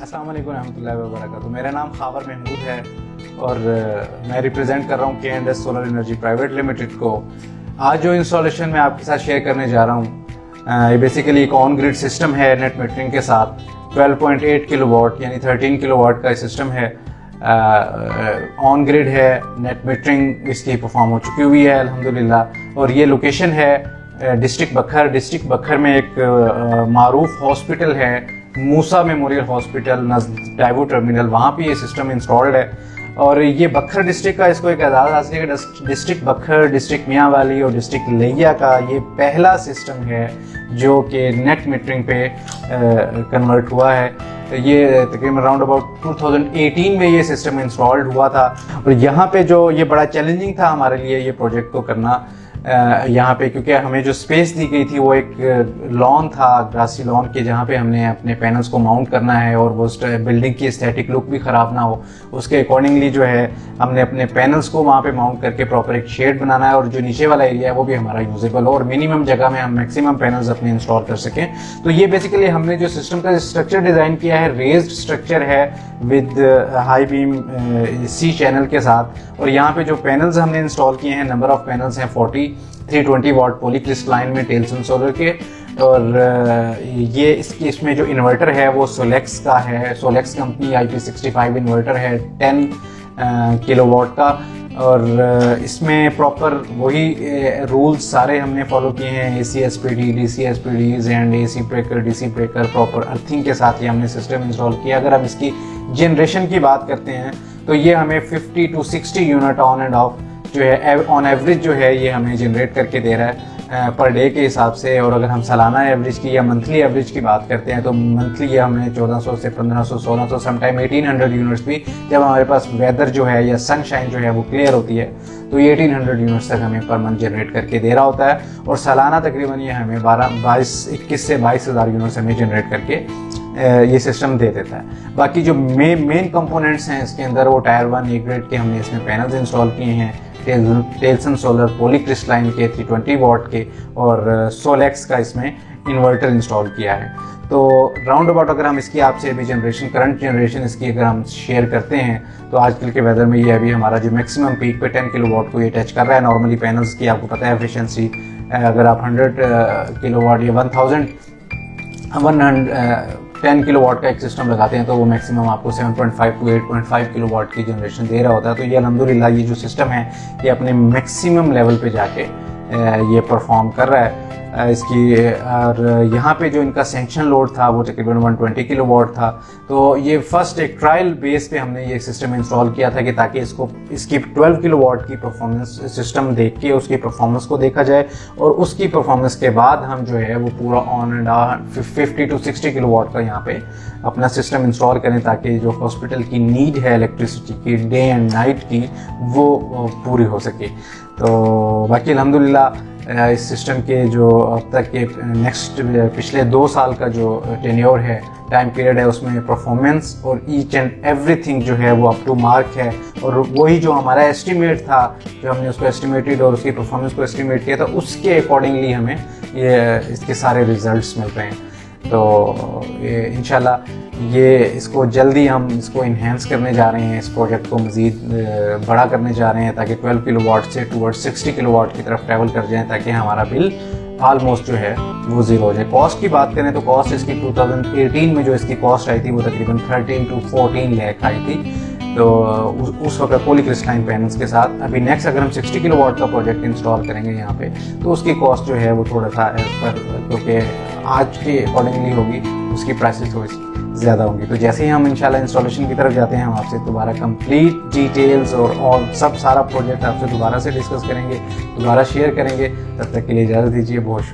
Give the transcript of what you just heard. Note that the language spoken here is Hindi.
अस्सलाम वालेकुम रहमतुल्लाहि व बरकातुहू। मेरा नाम खावर महमूद है और मैं रिप्रेजेंट कर रहा हूँ K&S solar energy private limited को। आज जो इंस्टॉलेशन मैं आपके साथ शेयर करने जा रहा हूँ ये बेसिकली एक ऑन ग्रिड सिस्टम है नेट मीटरिंग के साथ। 12.8 किलोवाट यानी 13 किलोवाट का सिस्टम है, ऑन ग्रिड है, नेट मीटरिंग इसकी परफॉर्म हो चुकी हुई है अल्हम्दुलिल्लाह। और ये लोकेशन है डिस्ट्रिक्ट बखर। डिस्ट्रिक्ट बखर में एक मारूफ हॉस्पिटल है, मूसा मेमोरियल हॉस्पिटल डाइवो टर्मिनल, वहाँ पे ये सिस्टम इंस्टॉल्ड है। और ये बखर डिस्ट्रिक्ट का इसको एक एजाज़ हासिल है कि डिस्ट्रिक्ट बखर, डिस्ट्रिक्ट मियाँ वाली और डिस्ट्रिक्ट लिया का ये पहला सिस्टम है जो कि नेट मीटरिंग पे कन्वर्ट हुआ है। ये तकरीबन अराउंड अबाउट 2018 में ये सिस्टम इंस्टॉल्ड हुआ था। और यहाँ पे जो ये बड़ा चैलेंजिंग था हमारे लिए ये प्रोजेक्ट को करना यहाँ पे, क्योंकि हमें जो स्पेस दी गई थी वो एक लॉन था, ग्रासी लॉन के, जहाँ पे हमने अपने पैनल्स को माउंट करना है और वो बिल्डिंग की एस्थेटिक लुक भी ख़राब ना हो, उसके अकॉर्डिंगली जो है हमने अपने पैनल्स को वहाँ पे माउंट करके प्रॉपर एक शेड बनाना है और जो नीचे वाला एरिया है वो भी हमारा यूजेबल हो और मिनिमम जगह में हम मैक्सिमम पैनल्स अपने इंस्टॉल कर सकें। तो ये बेसिकली हमने जो सिस्टम का स्ट्रक्चर डिज़ाइन किया है, रेज्ड स्ट्रक्चर है with high beam C channel के साथ। और यहाँ पे जो पैनल्स हमने इंस्टॉल किए हैं, नंबर ऑफ पैनल्स हैं 40, 320 वाट पॉलीक्रिस्टलाइन में टेल्सन सोलर के। और ये इसमें जो इन्वर्टर है वो सोलेक्स का है, सोलेक्स कंपनी IP65 इन्वर्टर है 10 किलोवाट का। और इसमें प्रॉपर वही रूल्स सारे हमने फॉलो किए हैं, AC/SPD, DC/SPDs and AC breaker, DC breaker, proper earthing के साथ ही हमने सिस्टम इंस्टॉल किया। अगर हम इसकी जनरेशन की बात करते हैं तो ये हमें 50 to 60 unit on end of जो है ऑन एवरेज जो है ये हमें जनरेट करके दे रहा है पर डे के हिसाब से। और अगर हम सालाना एवरेज की या मंथली एवरेज की बात करते हैं तो मंथली ये हमें 1400 से 1500, 1600, समटाइम 1800 यूनिट्स भी, जब हमारे पास वेदर जो है या सनशाइन जो है वो क्लियर होती है तो ये 1800 यूनिट्स तक हमें पर मंथ जनरेट करके दे रहा होता है। और सालाना तकरीबन ये हमें 21 से 22,000 यूनिट्स हमें जनरेट करके ये सिस्टम दे देता है। बाकी जो मेन कंपोनेंट्स हैं इसके अंदर वो टायर 1 ए ग्रेड के हमने इसमें पैनल्स इंस्टॉल किए हैं, टेल्सन सोलर पॉलीक्रिस्टलाइन के 320 वाट के, और सोलेक्स का इसमें इन्वर्टर इंस्टॉल किया है। तो राउंड अबाउट अगर हम इसकी आपसे अभी जनरेशन, करंट जनरेशन इसकी अगर हम शेयर करते हैं तो आजकल के वेदर में ये अभी हमारा जो मैक्सिमम पीक पे 10 किलोवाट को ये टच कर रहा है। नॉर्मली पैनल्स की आपको पता है एफिशिएंसी, अगर आप 100 किलोवाट या 10 किलोवाट का एक सिस्टम लगाते हैं तो वो मैक्सिमम आपको 7.5 to 8.5 किलोवाट की जनरेशन दे रहा होता है। तो ये अल्हम्दुलिल्लाह ये जो सिस्टम है ये अपने मैक्सिमम लेवल पे जाके ये परफॉर्म कर रहा है इसकी। और यहाँ पे जो इनका सैंक्शन लोड था वो तकरीबन 120 किलोवाट था। तो ये फर्स्ट एक ट्रायल बेस पे हमने ये सिस्टम इंस्टॉल किया था कि ताकि इसकी 12 किलोवाट की परफॉर्मेंस सिस्टम देख के उसकी परफॉर्मेंस को देखा जाए और उसकी परफॉर्मेंस के बाद हम जो है वो पूरा on and on 50 to 60 kilowatt का यहाँ पे अपना सिस्टम इंस्टॉल करें ताकि जो हॉस्पिटल की नीड है इलेक्ट्रिसिटी की डे एंड नाइट की वो पूरी हो सके। तो बाकी अल्हम्दुलिल्लाह इस सिस्टम के जो अब तक के नेक्स्ट पिछले 2 साल का जो टेन्योर है, टाइम पीरियड है, उसमें परफॉर्मेंस और ईच एंड एवरीथिंग जो है वो अप टू मार्क है। और वही जो हमारा एस्टिमेट था, जो हमने उसको एस्टिमेटेड और उसकी परफॉर्मेंस को एस्टिमेट किया था, उसके अकॉर्डिंगली हमें ये इसके सारे रिजल्ट्स मिल रहे हैं। तो ये इंशाल्लाह ये इसको जल्दी हम इसको इन्हेंस करने जा रहे हैं, इस प्रोजेक्ट को मज़ीद बड़ा करने जा रहे हैं ताकि 12 किलोवाट से टूवर्ड्स 60 किलोवाट की तरफ ट्रैवल कर जाएं ताकि हमारा बिल ऑलमोस्ट जो है वो ज़ीरो हो जाए। कॉस्ट की बात करें तो कॉस्ट इसकी 2018 में जो इसकी कॉस्ट आई थी वो तकरीबन 13 to 14 लाख आई थी। तो उस वक्त पॉलीक्रिस्टलाइन पैनल्स के साथ। अभी नेक्स्ट अगर हम 60 किलोवाट का प्रोजेक्ट इंस्टॉल करेंगे यहाँ पे तो उसकी कॉस्ट जो है वो थोड़ा सा एज पर, क्योंकि आज के अकॉर्डिंगली होगी, उसकी प्राइसेस थोड़ी सी ज़्यादा होंगी। तो जैसे ही हम इंशाल्लाह इंस्टॉलेशन की तरफ जाते हैं हम आपसे दोबारा कंप्लीट डिटेल्स और सारा प्रोजेक्ट आपसे दोबारा से डिस्कस करेंगे, दोबारा शेयर करेंगे। तब तक के लिए इजाज़त दीजिए। बहुत